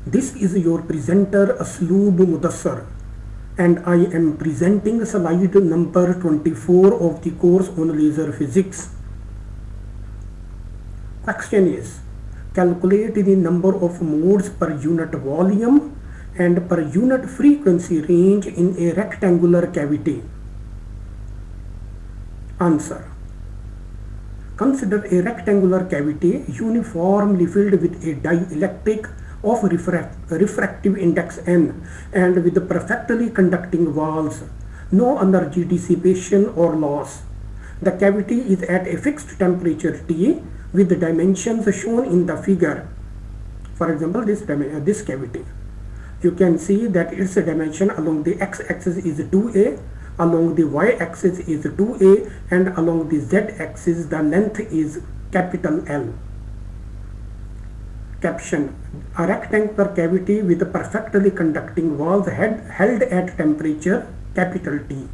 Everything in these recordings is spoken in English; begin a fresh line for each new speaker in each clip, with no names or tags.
This is your presenter Asloob Mudassar, and I am presenting slide number 24 of the course on laser physics. Question is, calculate the number of modes per unit volume and per unit frequency range in a rectangular cavity. Answer. Consider a rectangular cavity uniformly filled with a dielectric of refractive index n and with perfectly conducting walls, no energy dissipation or loss. The cavity is at a fixed temperature T with the dimensions shown in the figure. For example, this cavity. You can see that its dimension along the x-axis is 2a, along the y-axis is 2a, and along the z-axis the length is capital L. Caption: a rectangular cavity with perfectly conducting walls held at temperature capital T.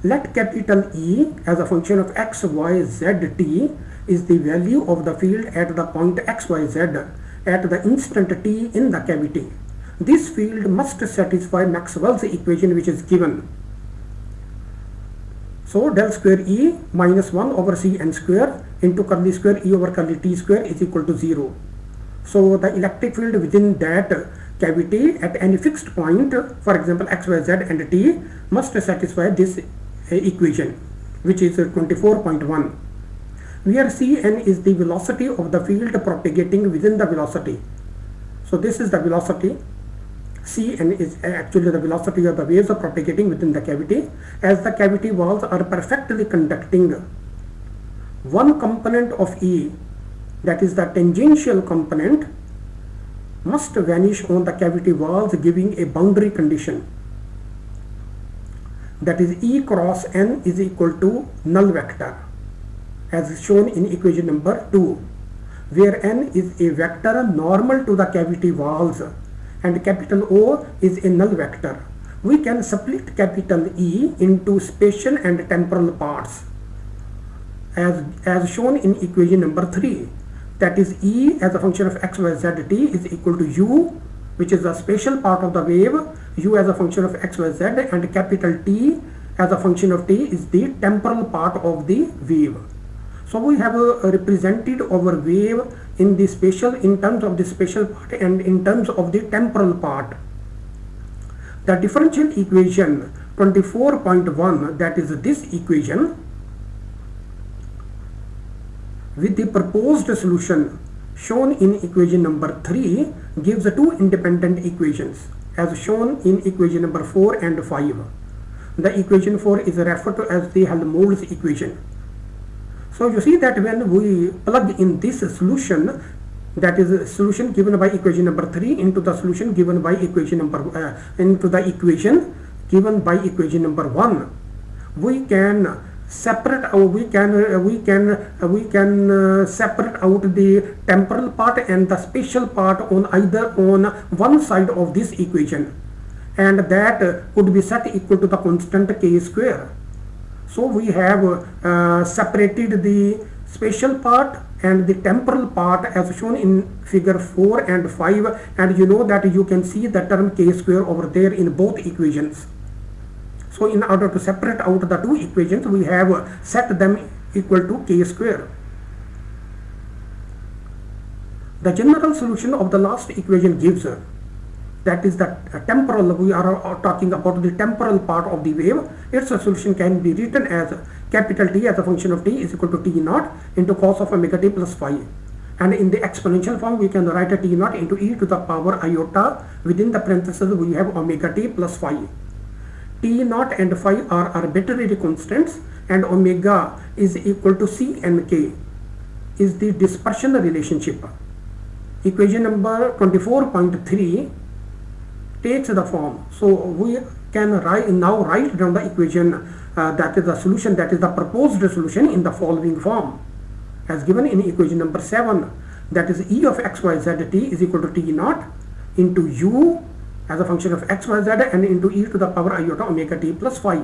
Let capital E as a function of x, y, z, t is the value of the field at the point x, y, z at the instant t in the cavity. This field must satisfy Maxwell's equation, which is given. So del square E minus 1 over c n square into curly square E over curly t square is equal to 0. So the electric field within that cavity at any fixed point, for example x, y, z and t, must satisfy this equation, which is 24.1. where Cn is the velocity of the field propagating within the velocity. So this is the velocity. Cn is actually the velocity of the waves propagating within the cavity. As the cavity walls are perfectly conducting, one component of E, that is the tangential component, must vanish on the cavity walls, giving a boundary condition. That is E cross n is equal to null vector, as shown in equation number 2, where n is a vector normal to the cavity walls and capital O is a null vector. We can split capital E into spatial and temporal parts, as shown in equation number 3. That is E as a function of x, y, z, t is equal to U, which is the spatial part of the wave, U as a function of x, y, z, and capital T as a function of t is the temporal part of the wave. So we have represented our wave in the spatial, in terms of the spatial part and in terms of the temporal part. The differential equation 24.1, that is this equation, with the proposed solution shown in equation number 3, gives two independent equations as shown in equation number 4 and 5. The equation 4 is referred to as the Helmholtz equation. So you see that when we plug in this solution, that is a solution given by equation number 3 into the solution given by equation number into the equation given by equation number 1, we can separate separate out the temporal part and the spatial part on one side of this equation, and that could be set equal to the constant k square. So we have separated the spatial part and the temporal part as shown in figure 4 and 5, and you know that you can see the term k square over there in both equations. So in order to separate out the two equations, we have set them equal to k square. The general solution of the last equation gives, that is the temporal, we are talking about the temporal part of the wave. Its solution can be written as capital T as a function of t is equal to t naught into cos of omega t plus phi. And in the exponential form, we can write a t naught into e to the power iota. Within the parentheses, we have omega t plus phi. T naught and phi are arbitrary constants, and omega is equal to c n k is the dispersion relationship. Equation number 24.3 takes the form. So we can now write down the equation that is the solution, that is the proposed solution, in the following form as given in equation number 7. That is E of x, y, z, t is equal to t naught into u as a function of x, y, z and into e to the power iota omega t plus phi.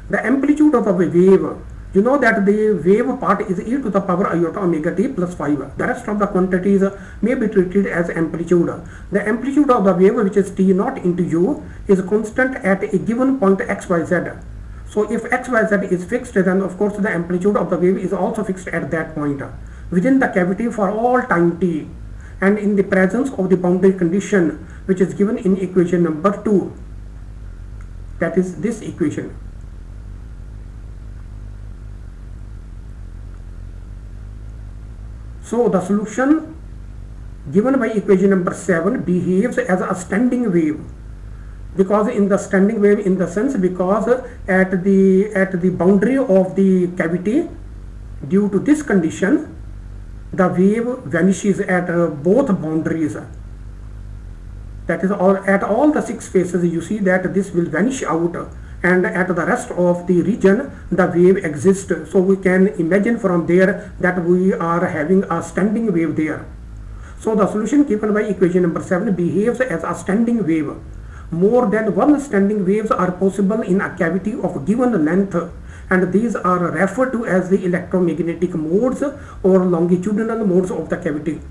The amplitude of a wave You know that the wave part is e to the power iota omega t plus 5. The rest of the quantities may be treated as amplitude. The amplitude of the wave, which is t naught into u, is constant at a given point xyz. So if xyz is fixed, then of course the amplitude of the wave is also fixed at that point within the cavity for all time t, and in the presence of the boundary condition which is given in equation number 2, that is this equation. So the solution given by equation number 7 behaves as a standing wave, because in the standing wave, in the sense, because at the boundary of the cavity, due to this condition, the wave vanishes at both boundaries. That is, at all the 6 faces, you see that this will vanish out, and at the rest of the region the wave exists. So we can imagine from there that we are having a standing wave there. So the solution given by equation number 7 behaves as a standing wave. More than one standing waves are possible in a cavity of given length, and these are referred to as the electromagnetic modes or longitudinal modes of the cavity.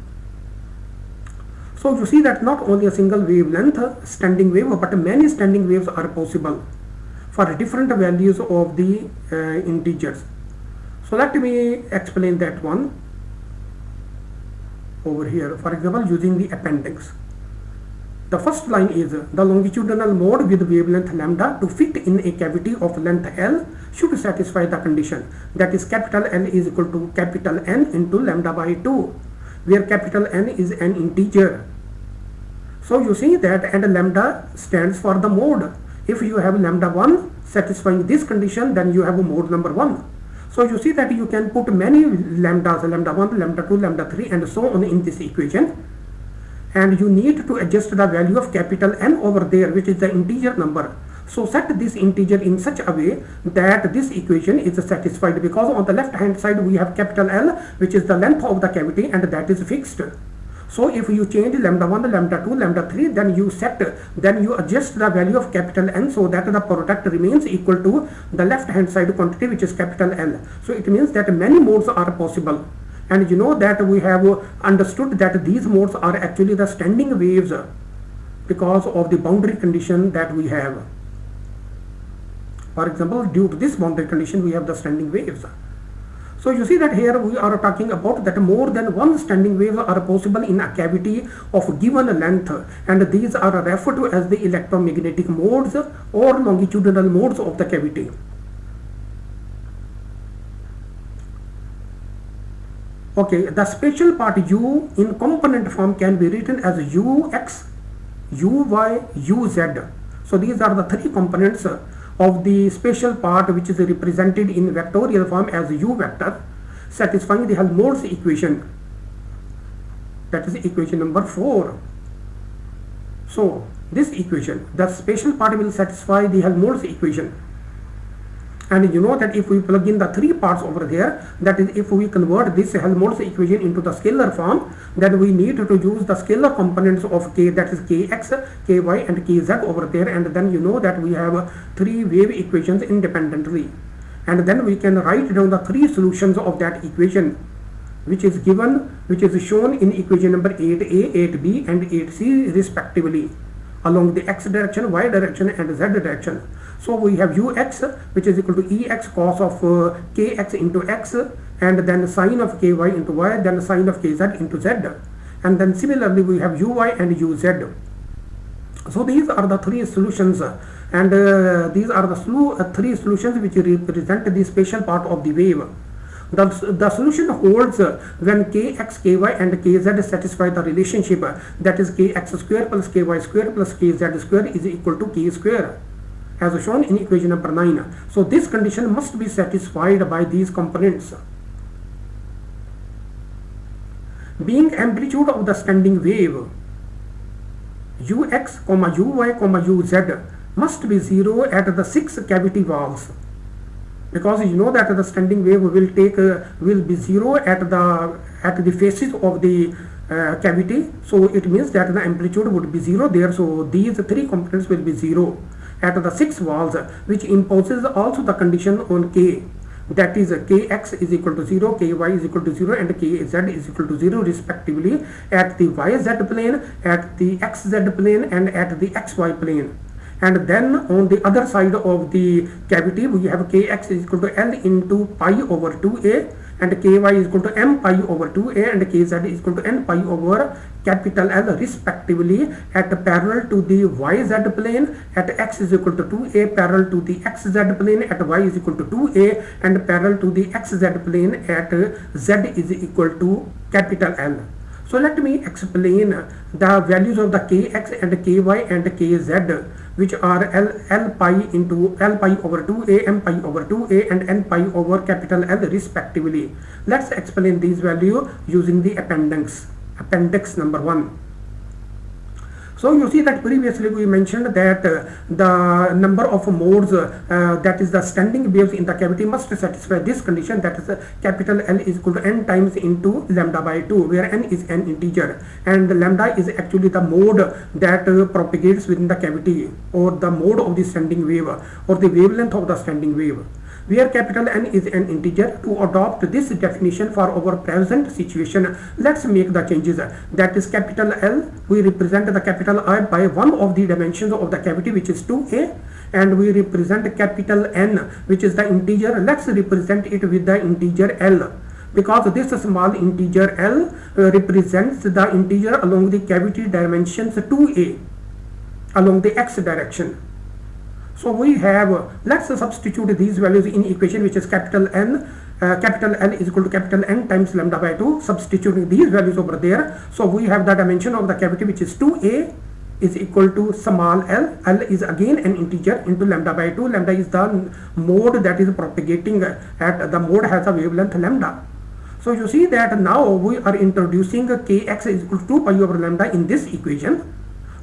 So you see that not only a single wavelength standing wave, but many standing waves are possible for different values of the integers. So let me explain that one over here. For example, using the appendix. The first line is the longitudinal mode with wavelength lambda to fit in a cavity of length L should satisfy the condition, that is capital L is equal to capital N into lambda by 2, where capital N is an integer. So you see that, and lambda stands for the mode. If you have lambda 1 satisfying this condition, then you have a mode number 1. So you see that you can put many lambdas, lambda 1, lambda 2, lambda 3 and so on in this equation, and you need to adjust the value of capital N over there, which is the integer number. So set this integer in such a way that this equation is satisfied, because on the left hand side we have capital L, which is the length of the cavity, and that is fixed. So if you change lambda 1, lambda 2, lambda 3, then you adjust the value of capital N so that the product remains equal to the left hand side quantity, which is capital L. So it means that many modes are possible, and you know that we have understood that these modes are actually the standing waves because of the boundary condition that we have. For example, due to this boundary condition we have the standing waves. So you see that here we are talking about that more than one standing waves are possible in a cavity of given length, and these are referred to as the electromagnetic modes or longitudinal modes of the cavity. Okay, the spatial part u in component form can be written as ux, uy, uz. So these are the 3 components of the spatial part, which is represented in vectorial form as u vector, satisfying the Helmholtz equation, that is equation number 4. So this equation, the spatial part will satisfy the Helmholtz equation, and you know that if we plug in the 3 parts over there, that is if we convert this Helmholtz equation into the scalar form, then we need to use the scalar components of k, that is kx, ky and kz over there, and then you know that we have 3 wave equations independently, and then we can write down the 3 solutions of that equation, which is shown in equation number 8a, 8b and 8c respectively, along the x direction, y direction and z direction. So we have ux, which is equal to ex cos of kx into x, and then sine of ky into y, then sine of kz into z, and then similarly we have uy and uz. So these are the 3 solutions, and these are the 3 solutions which represent the spatial part of the wave. The solution holds when kx, ky and kz satisfy the relationship, that is kx square plus ky square plus kz square is equal to k square, as shown in equation number 9. So this condition must be satisfied by these components. Being amplitude of the standing wave, ux, uy, uz must be 0 at the 6 cavity walls, because you know that the standing wave will be 0 at the faces of the cavity. So it means that the amplitude would be 0 there. So these 3 components will be 0 at the 6 walls, which imposes also the condition on k, that is kx is equal to 0, ky is equal to 0, and kz is equal to 0 respectively at the yz plane, at the xz plane, and at the xy plane. And then on the other side of the cavity we have kx is equal to L into pi over 2a, and ky is equal to m pi over 2a, and kz is equal to n pi over capital L respectively at parallel to the yz plane, at x is equal to 2a parallel to the xz plane, at y is equal to 2a, and parallel to the xz plane at z is equal to capital L. So let me explain the values of the kx and ky and kz, which are L pi into L pi over 2a, m pi over 2a, and n pi over capital L respectively. Let's explain these values using the appendix number 1. So you see that previously we mentioned that the number of modes, that is the standing waves in the cavity, must satisfy this condition, that is capital L is equal to n times into lambda by 2, where n is an integer, and lambda is actually the mode that propagates within the cavity, or the mode of the standing wave, or the wavelength of the standing wave. Where capital N is an integer, to adopt this definition for our present situation, let's make the changes. That is capital L, we represent the capital I by one of the dimensions of the cavity, which is 2a, and we represent capital N, which is the integer. Let's represent it with the integer L, because this small integer L represents the integer along the cavity dimensions 2a along the x direction. So we have, let's substitute these values in equation, which is capital N, capital L is equal to capital N times lambda by 2, substituting these values over there. So we have the dimension of the cavity, which is 2a is equal to small l, l is again an integer, into lambda by 2. Lambda is the mode that is propagating at, the mode has a wavelength lambda. So you see that now we are introducing kx is equal to 2 pi over lambda in this equation.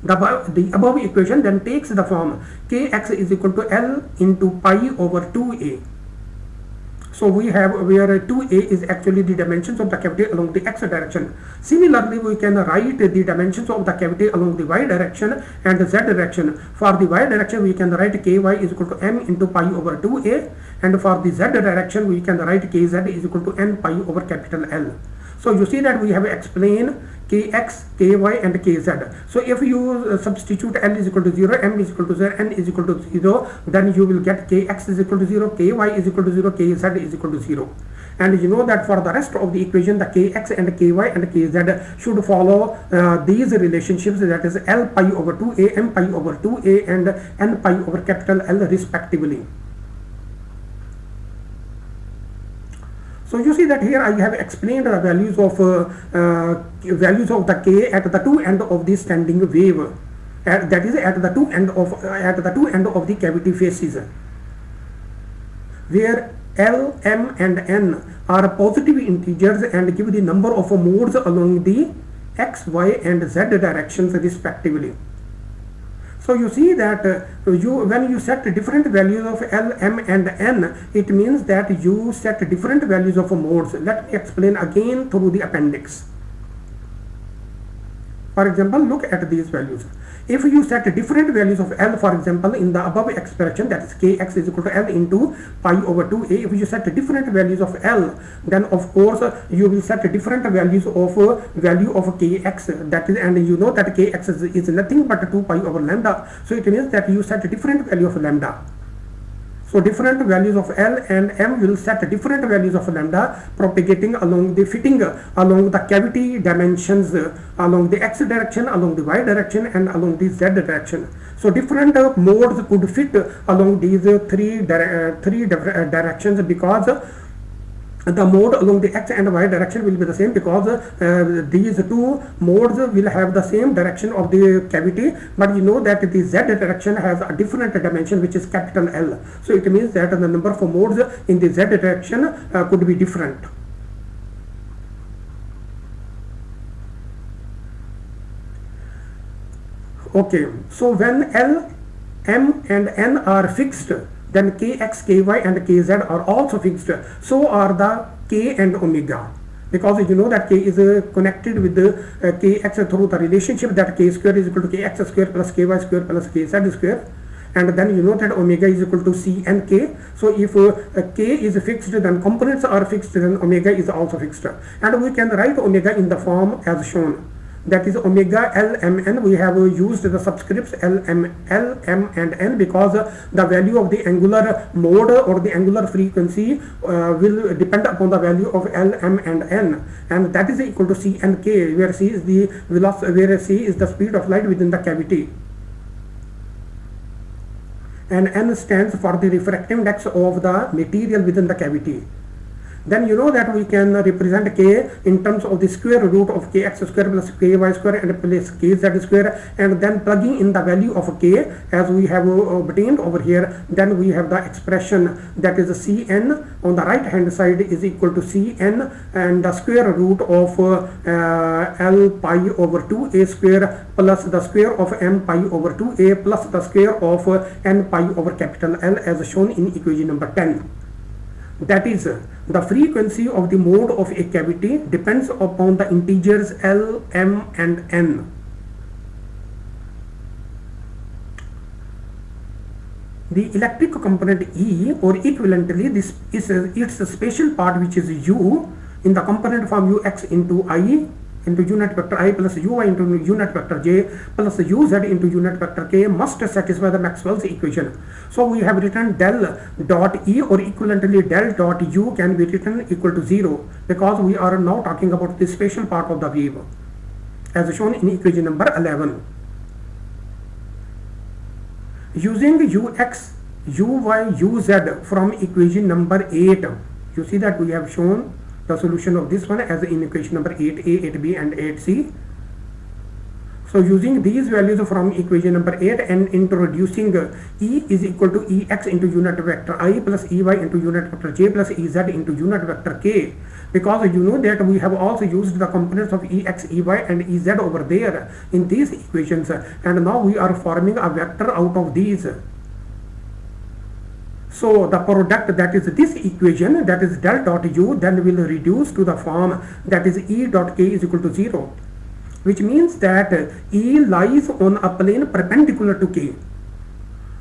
The above equation then takes the form kx is equal to L into pi over 2a. So we have where 2a is actually the dimensions of the cavity along the x direction. Similarly, we can write the dimensions of the cavity along the y direction and the z direction. For the y direction, we can write ky is equal to m into pi over 2a, and for the z direction, we can write kz is equal to n pi over capital L. So you see that we have explained kx, ky, and kz. So if you substitute L is equal to 0, m is equal to 0, n is equal to 0, then you will get kx is equal to 0, ky is equal to 0, kz is equal to 0. And you know that for the rest of the equation, the kx and ky and kz should follow these relationships, that is L pi over 2a, m pi over 2a, and n pi over capital L respectively. So you see that here I have explained the values of the k at the two end of the standing wave, that is at the two end of the cavity faces, where L, M, and N are positive integers and give the number of modes along the x, y, and z directions respectively. So you see that when you set different values of L, M, and N, it means that you set different values of modes. Let me explain again through the appendix. For example, look at these values. If you set different values of L, for example, in the above expression, that is kx is equal to L into pi over 2a, if you set different values of L, then of course you will set different values of value of kx, that is, and you know that kx is nothing but 2 pi over lambda. So it means that you set different value of lambda. So different values of L and M will set different values of lambda, propagating along the along the cavity dimensions, along the x direction, along the y direction, and along the z direction. So different modes could fit along these three directions, because the mode along the x and y direction will be the same, because these two modes will have the same direction of the cavity, but you know that the z direction has a different dimension, which is capital L. So it means that the number of modes in the z direction could be different. Okay, so when L, M, and N are fixed, then kx, ky, and kz are also fixed. So are the k and omega, because you know that k is connected with the kx through the relationship that k square is equal to kx square plus ky square plus kz square, and then you know that omega is equal to C and K. So if K is fixed, then components are fixed, then omega is also fixed, and we can write omega in the form as shown. That is omega Lmn. We have used the subscripts Lm, and n because the value of the angular mode or the angular frequency will depend upon the value of Lm and n, and that is equal to C and K, where C is the velocity, where C is the speed of light within the cavity, and n stands for the refractive index of the material within the cavity. Then you know that we can represent K in terms of the square root of Kx square plus Ky square and plus Kz square, and then plugging in the value of K as we have obtained over here, then we have the expression that is Cn on the right hand side is equal to Cn and the square root of L pi over 2a square plus the square of m pi over 2a plus the square of n pi over capital L as shown in equation number 10. That is, the frequency of the mode of a cavity depends upon the integers L, M and N. The electric component E, or equivalently this is its spatial part, which is U, in the component form Ux into I into unit vector I plus Uy into unit vector J plus Uz into unit vector K, must satisfy the Maxwell's equation. So we have written del dot E, or equivalently del dot U can be written equal to 0 because we are now talking about the spatial part of the wave as shown in equation number 11. Using Ux, Uy, Uz from equation number 8, you see that we have shown the solution of this one as in equation number 8a, 8b and 8c. So using these values from equation number 8 and introducing E is equal to Ex into unit vector I plus Ey into unit vector J plus Ez into unit vector K, because you know that we have also used the components of Ex, Ey and Ez over there in these equations, and now we are forming a vector out of these. So the product, that is this equation, that is del dot U, then will reduce to the form that is E dot K is equal to 0, which means that E lies on a plane perpendicular to K.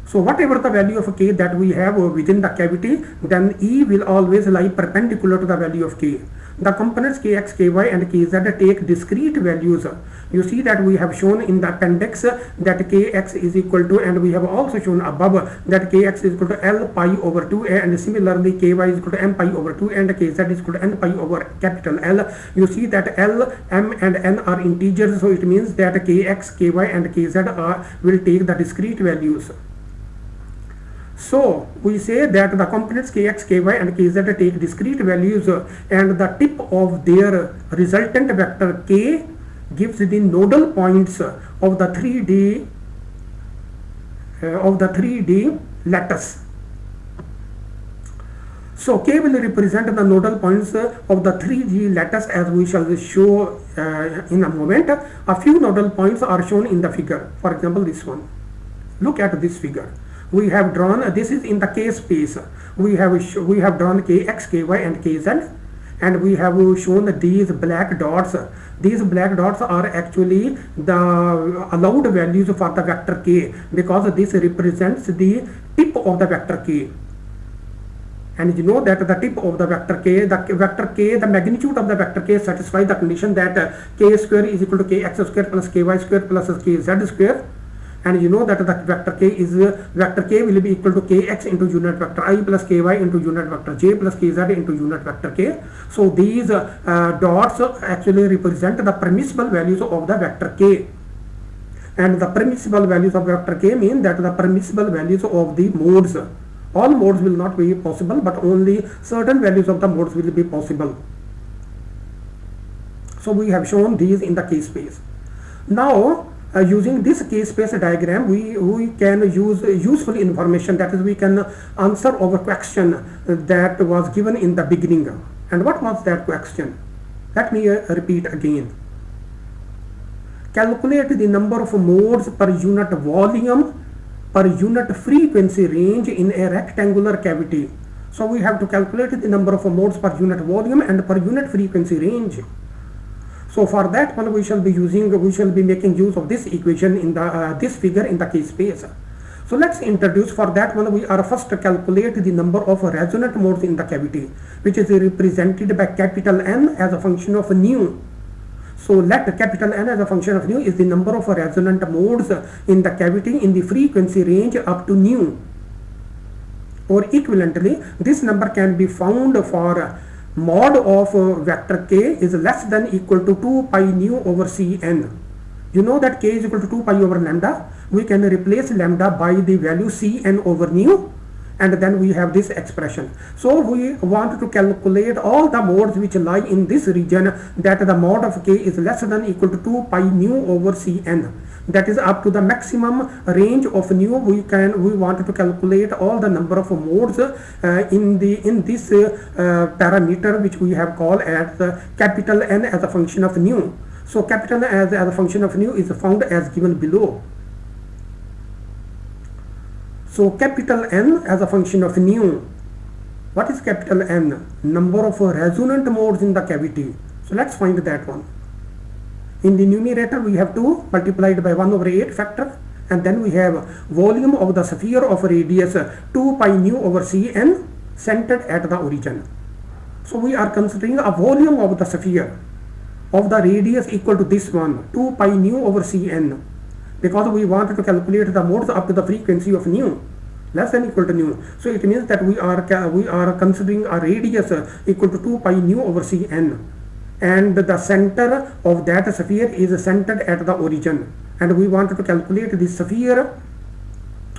So whatever the value of K that we have within the cavity, then E will always lie perpendicular to the value of K. The components Kx, Ky and Kz take discrete values. You see that we have shown in the appendix that Kx is equal to, and we have also shown above that Kx is equal to L pi over 2a, and similarly Ky is equal to M pi over 2 and Kz is equal to N pi over capital L. You see that L, M and N are integers, so it means that Kx, Ky and Kz will take the discrete values. So we say that the components Kx, Ky and Kz take discrete values, and the tip of their resultant vector K gives the nodal points of the 3D lattice. So K will represent the nodal points of the 3D lattice, as we shall show in a moment. A few nodal points are shown in the figure. For example, this one. Look at this figure. We have drawn, this is in the K space, we have drawn Kx, Ky and Kz, and we have shown these black dots. These black dots are actually the allowed values for the vector K, because this represents the tip of the vector K. And you know that the tip of the vector K, the magnitude of the vector K satisfies the condition that K square is equal to Kx square plus Ky square plus Kz square. And you know that the vector K will be equal to Kx into unit vector I plus Ky into unit vector J plus Kz into unit vector K. So these dots actually represent the permissible values of the vector K. And the permissible values of vector K mean that the permissible values of the modes. All modes will not be possible, but only certain values of the modes will be possible. So we have shown these in the K space. Now, using this K-space diagram, we can use useful information, that is, we can answer our question that was given in the beginning. And what was that question? Let me repeat again. Calculate the number of modes per unit volume per unit frequency range in a rectangular cavity. So we have to calculate the number of modes per unit volume and per unit frequency range. So for that one we shall be making use of this equation in the this figure in the K space. So let's introduce. For that one, we are first to calculate the number of resonant modes in the cavity, which is represented by capital N as a function of nu. So let capital N as a function of nu is the number of resonant modes in the cavity in the frequency range up to nu. Or equivalently, this number can be found for mod of vector k is less than equal to 2 pi nu over Cn. You know that k is equal to 2 pi over lambda. We can replace lambda by the value Cn over nu, and then we have this expression. So we want to calculate all the modes which lie in this region, that the mod of k is less than equal to 2 pi nu over Cn. That is up to the maximum range of nu. We want to calculate all the number of modes in this parameter, which we have called as capital N as a function of nu. So capital N as a function of nu is found as given below. So capital N as a function of nu. What is capital N? Number of resonant modes in the cavity. So let's find that one. In the numerator, we have 2 multiplied by 1 over 8 factor, and then we have volume of the sphere of radius 2 pi nu over Cn centered at the origin. So we are considering a volume of the sphere of the radius equal to this one, 2 pi nu over Cn, because we want to calculate the modes up to the frequency of nu less than equal to nu. So it means that we are considering a radius equal to 2 pi nu over Cn, and the center of that sphere is centered at the origin, and we want to calculate the sphere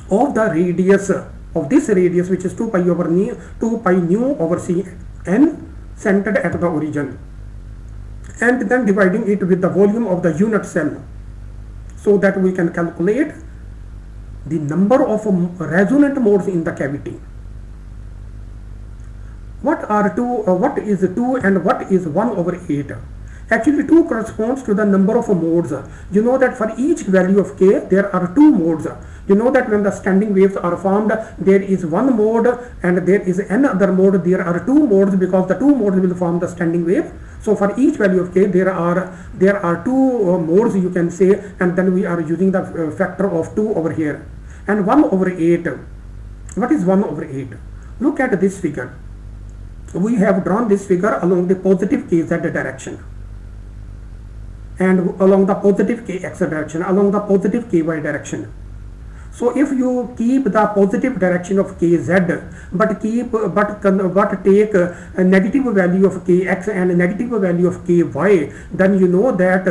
of the radius of this radius, which is 2 pi nu over Cn centered at the origin, and then dividing it with the volume of the unit cell, so that we can calculate the number of resonant modes in the cavity. What is 2 and what is 1 over 8? Actually 2 corresponds to the number of modes. You know that for each value of k there are 2 modes. You know that when the standing waves are formed, there is one mode and there is another mode. There are 2 modes because the 2 modes will form the standing wave. So for each value of k there are 2 modes, you can say, and then we are using the factor of 2 over here. And 1 over 8. What is 1 over 8? Look at this figure. We have drawn this figure along the positive kz direction, and along the positive kx direction, along the positive ky direction. So if you keep the positive direction of kz, but take a negative value of kx and a negative value of ky, then you know that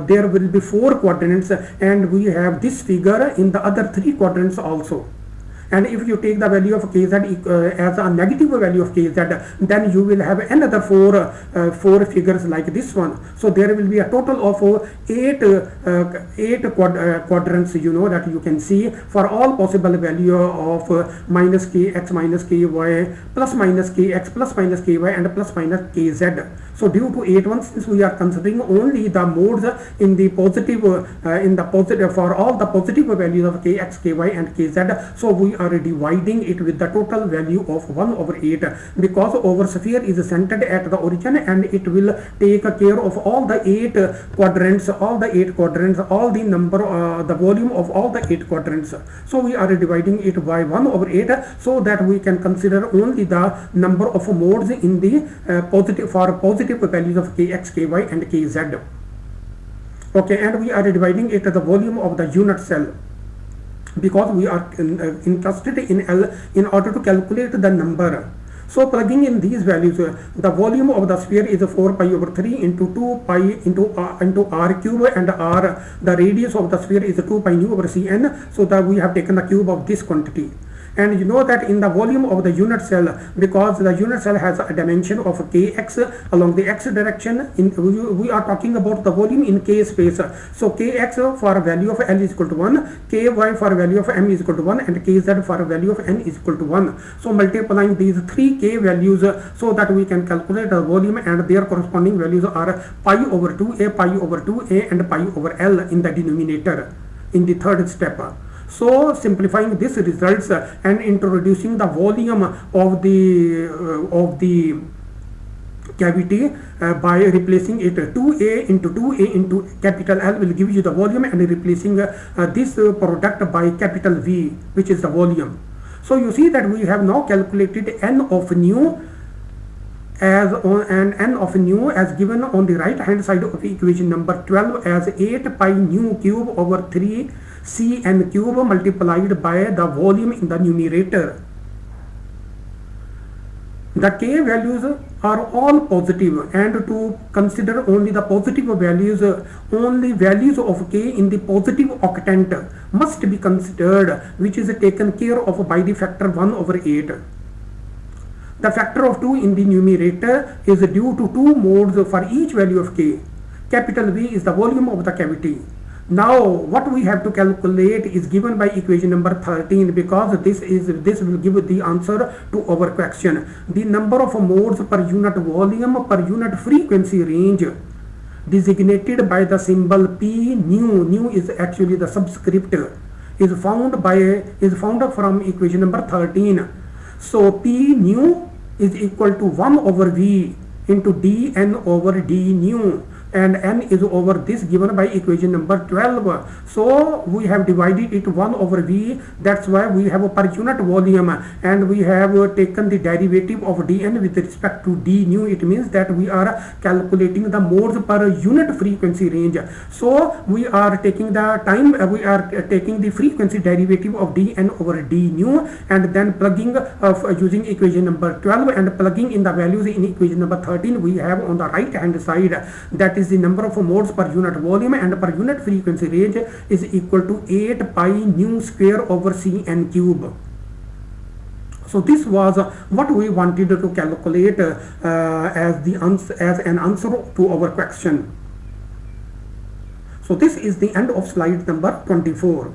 there will be 4 quadrants, and we have this figure in the other 3 quadrants also. And if you take the value of kz as a negative value of kz, then you will have another 4 figures like this one. So there will be a total of 8 quadrants, you know, that you can see for all possible value of minus kx minus ky plus minus kx plus minus ky and plus minus kz. So due to 8 ones, since we are considering only the modes in the positive for all the positive values of kx, ky and kz, so we are dividing it with the total value of 1 over 8, because our sphere is centered at the origin and it will take care of all the 8 quadrants, all the number, the volume of all the 8 quadrants. So we are dividing it by 1 over 8 so that we can consider only the number of modes in the positive values of kx, ky and kz. Okay, and we are dividing it the volume of the unit cell, because we are interested in order to calculate the number. So plugging in these values, the volume of the sphere is 4 pi over 3 into 2 pi into r cube, and r, the radius of the sphere is 2 pi nu over Cn, so that we have taken the cube of this quantity. And you know that in the volume of the unit cell, because the unit cell has a dimension of kx along the x direction, we are talking about the volume in k space. So kx for value of l is equal to 1, ky for value of m is equal to 1, and kz for value of n is equal to 1. So multiplying these 3 k values so that we can calculate the volume, and their corresponding values are pi over 2a, pi over 2a, and pi over l in the denominator in the third step. So simplifying this results and introducing the volume of the cavity by replacing it. 2A into 2A into capital L will give you the volume, and replacing this product by capital V, which is the volume. So you see that we have now calculated N of nu as N of nu as given on the right hand side of equation number 12 as 8 pi nu cube over 3 Cn cube multiplied by the volume in the numerator. The K values are all positive, and to consider only the positive values, only values of K in the positive octant must be considered, which is taken care of by the factor 1 over 8. The factor of 2 in the numerator is due to 2 modes for each value of K. Capital V is the volume of the cavity. Now what we have to calculate is given by equation number 13, because this will give the answer to our question. The number of modes per unit volume per unit frequency range designated by the symbol P nu, nu is actually the subscript, is found from equation number 13. So P nu is equal to 1 over V into dN over d nu, and N is over this given by equation number 12. So we have divided it 1 over V. That's why we have a per unit volume, and we have taken the derivative of dN with respect to d nu. It means that we are calculating the modes per unit frequency range. So we are taking the time, we are taking the frequency derivative of dN over d nu, and then plugging using equation number 12 and plugging in the values in equation number 13 we have on the right hand side. That is the number of modes per unit volume and per unit frequency range is equal to 8 pi nu square over Cn cube. So this was what we wanted to calculate as an answer to our question. So this is the end of slide number 24.